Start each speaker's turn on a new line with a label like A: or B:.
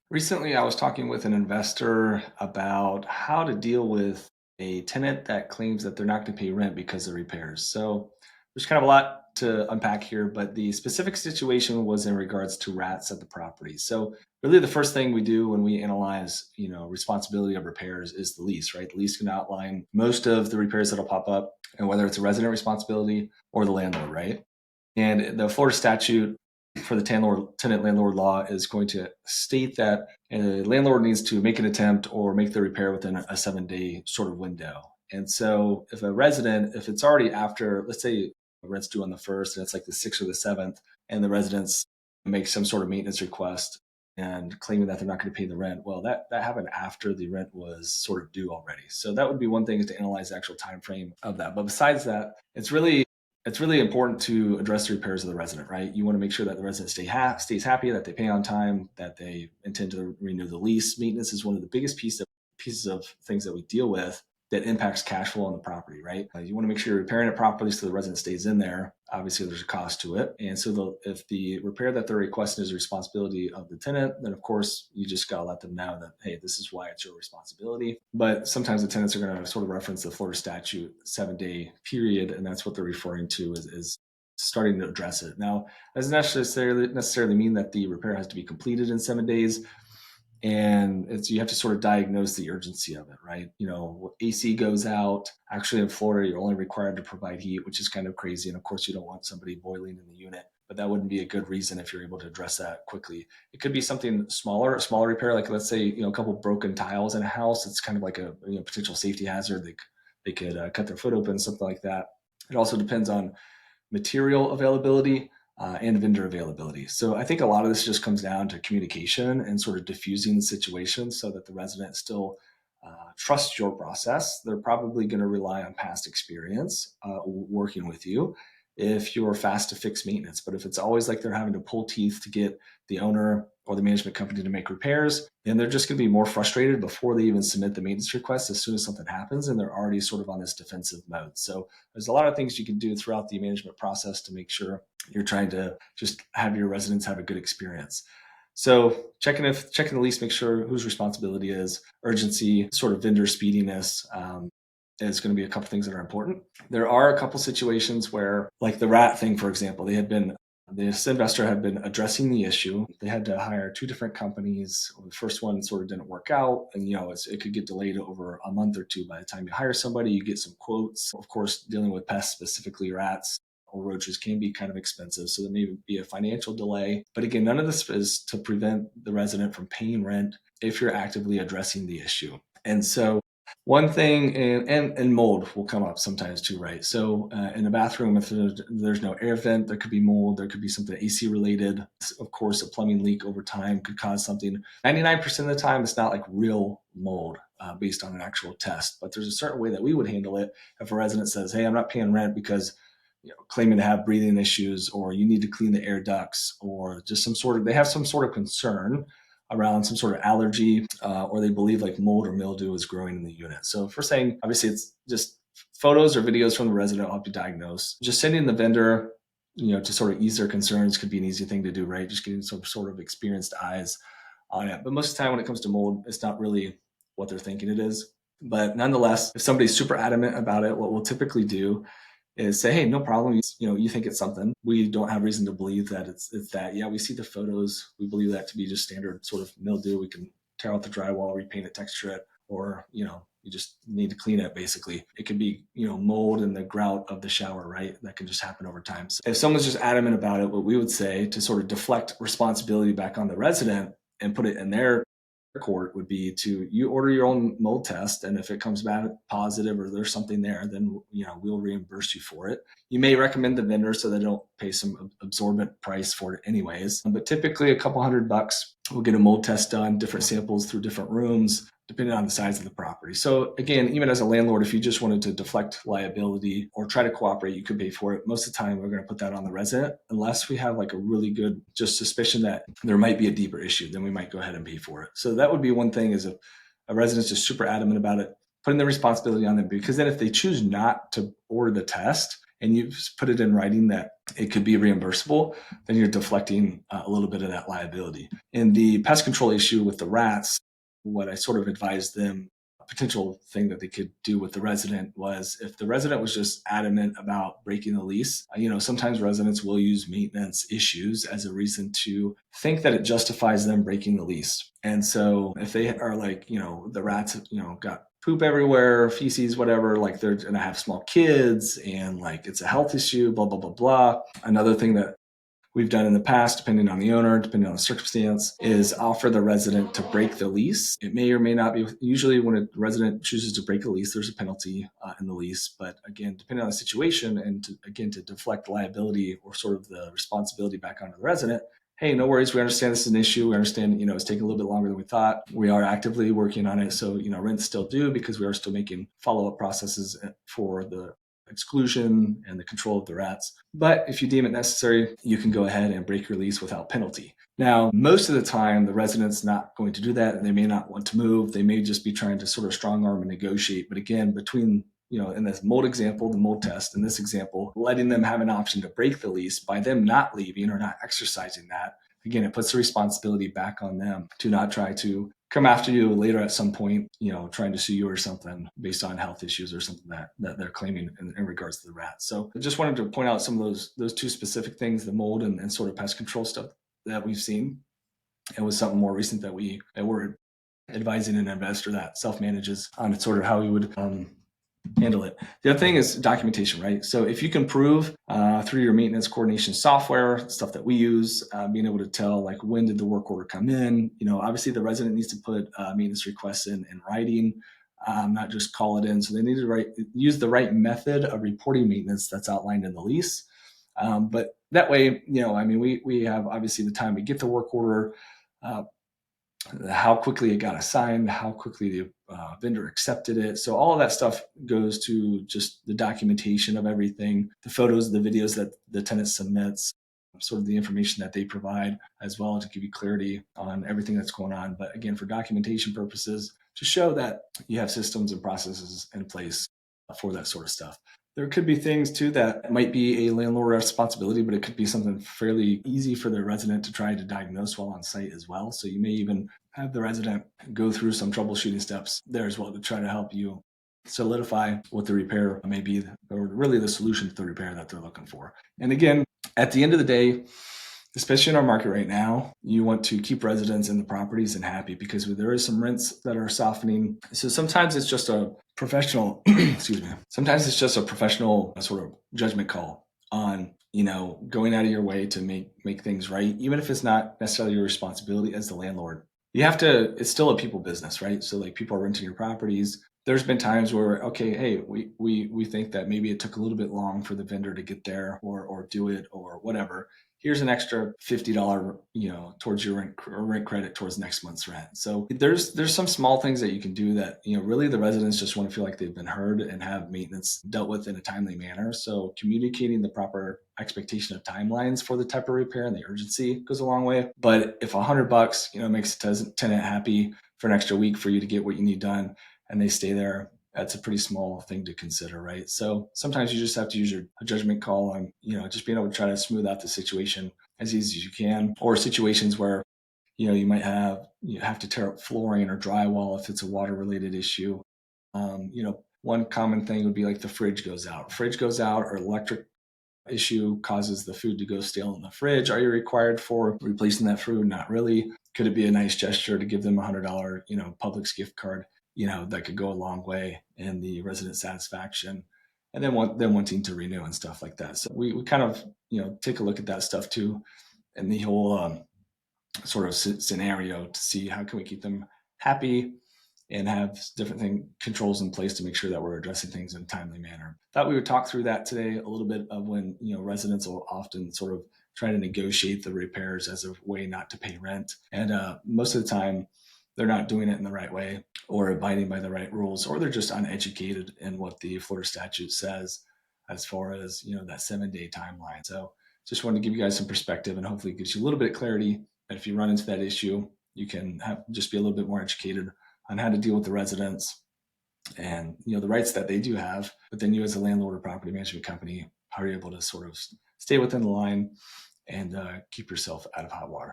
A: Recently, I was talking with an investor about how to deal with a tenant that claims that they're not going to pay rent because of repairs. So there's kind of a lot to unpack here, but the specific situation was in regards to rats at the property. So really, the first thing we do when we analyze, responsibility of repairs is the lease, right? The lease can outline most of the repairs that'll pop up, and whether it's a resident responsibility or the landlord, right? And the Florida statute for the tenant landlord law is going to state that a landlord needs to make an attempt or make the repair within a 7 day sort of window. And so if a resident, if it's already after, let's say rent's due on the first and it's like the sixth or the seventh, and the residents make some sort of maintenance request and claiming that they're not going to pay the rent, well, that happened after the rent was sort of due already. So that would be one thing, is to analyze the actual time frame of that. But besides that, it's really important to address the repairs of the resident, right? You want to make sure that the resident stays happy, that they pay on time, that they intend to renew the lease. Maintenance is one of the biggest pieces of things that we deal with that impacts cash flow on the property, right? You want to make sure you're repairing it properly so the resident stays in there. Obviously, there's a cost to it. And so if the repair that they're requesting is the responsibility of the tenant, then of course, you just got to let them know that, hey, this is why it's your responsibility. But sometimes the tenants are going to sort of reference the Florida statute 7 day period, and that's what they're referring to is starting to address it. Now, that doesn't necessarily mean that the repair has to be completed in 7 days, and you have to sort of diagnose the urgency of it, right? AC goes out. Actually, in Florida, you're only required to provide heat, which is kind of crazy. And of course, you don't want somebody boiling in the unit, but that wouldn't be a good reason if you're able to address that quickly. It could be something smaller, a smaller repair, like let's say a couple broken tiles in a house. It's kind of like a potential safety hazard. They could cut their foot open, something like that. It also depends on material availability and vendor availability. So I think a lot of this just comes down to communication and sort of diffusing the situation so that the resident still trusts your process. They're probably going to rely on past experience working with you if you're fast to fix maintenance. But if it's always like they're having to pull teeth to get the owner or the management company to make repairs, then they're just going to be more frustrated before they even submit the maintenance request as soon as something happens, and they're already sort of on this defensive mode. So there's a lot of things you can do throughout the management process to make sure you're trying to just have your residents have a good experience. So checking the lease, make sure whose responsibility is, urgency, sort of vendor speediness. Is going to be a couple things that are important. There are a couple situations where, like the rat thing, for example, this investor had been addressing the issue. They had to hire two different companies. The first one sort of didn't work out, and it could get delayed over a month or two. By the time you hire somebody, you get some quotes. Of course, dealing with pests, specifically rats or roaches, can be kind of expensive, so there may be a financial delay. But again, none of this is to prevent the resident from paying rent if you're actively addressing the issue. And so one thing, and mold will come up sometimes too, right? So in a bathroom, if there's no air vent, there could be mold. There could be something AC related. Of course, a plumbing leak over time could cause something. 99% of the time, it's not like real mold based on an actual test. But there's a certain way that we would handle it if a resident says, "Hey, I'm not paying rent because claiming to have breathing issues, or you need to clean the air ducts, or just they have some sort of concern around some sort of allergy, or they believe like mold or mildew is growing in the unit." So if we're saying, obviously, it's just photos or videos from the resident will help you diagnose. Just sending the vendor, to sort of ease their concerns could be an easy thing to do, right? Just getting some sort of experienced eyes on it. But most of the time when it comes to mold, it's not really what they're thinking it is. But nonetheless, if somebody's super adamant about it, what we'll typically do is say, "Hey, no problem. You think it's something. We don't have reason to believe that it's that. Yeah, we see the photos. We believe that to be just standard sort of mildew. We can tear out the drywall, repaint it, texture it, or you just need to clean it. Basically, it could be mold in the grout of the shower, right? That can just happen over time. So if someone's just adamant about it, what we would say to sort of deflect responsibility back on the resident and put it in their court would be to you order your own mold test, and if it comes back positive or there's something there, then we'll reimburse you for it. You may recommend the vendor so they don't pay some absorbent price for it anyways, but typically a couple $100 we'll get a mold test done, different samples through different rooms depending on the size of the property. So again, even as a landlord, if you just wanted to deflect liability or try to cooperate, you could pay for it. Most of the time, we're going to put that on the resident, unless we have like a really good just suspicion that there might be a deeper issue, then we might go ahead and pay for it. So that would be one thing, is if a resident's just super adamant about it, putting the responsibility on them, because then if they choose not to order the test and you just put it in writing that it could be reimbursable, then you're deflecting a little bit of that liability. In the pest control issue with the rats, what I sort of advised them, a potential thing that they could do with the resident was if the resident was just adamant about breaking the lease, sometimes residents will use maintenance issues as a reason to think that it justifies them breaking the lease. And so if they are like, the rats, got poop everywhere, feces, whatever, like they're going to have small kids and like it's a health issue, blah, blah, blah, blah. Another thing that we've done in the past, depending on the owner, depending on the circumstance, is offer the resident to break the lease. It may or may not be. Usually when a resident chooses to break a lease, there's a penalty in the lease. But again, depending on the situation and to deflect liability or sort of the responsibility back onto the resident, hey, no worries. We understand this is an issue. We understand, it's taking a little bit longer than we thought. We are actively working on it. So, rent's still due because we are still making follow-up processes for the exclusion and the control of the rats. But if you deem it necessary, you can go ahead and break your lease without penalty. Now, most of the time, the resident's not going to do that, and they may not want to move. They may just be trying to sort of strong arm and negotiate. But again, between in this mold example, the mold test, in this example, letting them have an option to break the lease by them not leaving or not exercising that, again, it puts the responsibility back on them to not try to come after you later at some point, trying to sue you or something based on health issues or something that they're claiming in regards to the rats. So I just wanted to point out some of those two specific things, the mold and sort of pest control stuff that we've seen. It was something more recent that we're advising an investor that self-manages on sort of how we would handle it. The other thing is documentation, right? So if you can prove through your maintenance coordination software, stuff that we use, being able to tell like when did the work order come in, obviously the resident needs to put maintenance requests in writing, not just call it in. So they need to use the right method of reporting maintenance that's outlined in the lease. But that way, we have obviously the time to get the work order, how quickly it got assigned, how quickly the vendor accepted it. So all of that stuff goes to just the documentation of everything, the photos, the videos that the tenant submits, sort of the information that they provide as well to give you clarity on everything that's going on. But again, for documentation purposes, to show that you have systems and processes in place for that sort of stuff. There could be things too that might be a landlord responsibility, but it could be something fairly easy for the resident to try to diagnose while on site as well. So you may even have the resident go through some troubleshooting steps there as well to try to help you solidify what the repair may be, or really the solution to the repair that they're looking for. And again, at the end of the day, especially in our market right now, you want to keep residents in the properties and happy because there is some rents that are softening. So sometimes it's just a professional, sometimes it's just a professional sort of judgment call on, going out of your way to make things right, even if it's not necessarily your responsibility as the landlord. You have to, it's still a people business, right? So like people are renting your properties. There's been times where, okay, hey, we think that maybe it took a little bit long for the vendor to get there or do it or whatever. Here's an extra $50, towards your rent credit towards next month's rent. So there's some small things that you can do that, really the residents just want to feel like they've been heard and have maintenance dealt with in a timely manner. So communicating the proper expectation of timelines for the type of repair and the urgency goes a long way. But if $100, makes a tenant happy for an extra week for you to get what you need done and they stay there, that's a pretty small thing to consider, right? So sometimes you just have to use a judgment call on, just being able to try to smooth out the situation as easy as you can, or situations where, you have to tear up flooring or drywall if it's a water related issue. One common thing would be like the fridge goes out or electric issue causes the food to go stale in the fridge. Are you required for replacing that food? Not really. Could it be a nice gesture to give them $100, Publix gift card? That could go a long way in the resident satisfaction and then wanting to renew and stuff like that. So we kind of, take a look at that stuff too and the whole sort of scenario to see how can we keep them happy and have different controls in place to make sure that we're addressing things in a timely manner. Thought we would talk through that today a little bit of when, residents will often sort of try to negotiate the repairs as a way not to pay rent. And most of the time, they're not doing it in the right way or abiding by the right rules, or they're just uneducated in what the Florida statute says as far as, that 7-day timeline. So just wanted to give you guys some perspective and hopefully it gives you a little bit of clarity. And if you run into that issue, you can just be a little bit more educated on how to deal with the residents and, the rights that they do have, but then you as a landlord or property management company how are you able to sort of stay within the line and keep yourself out of hot water?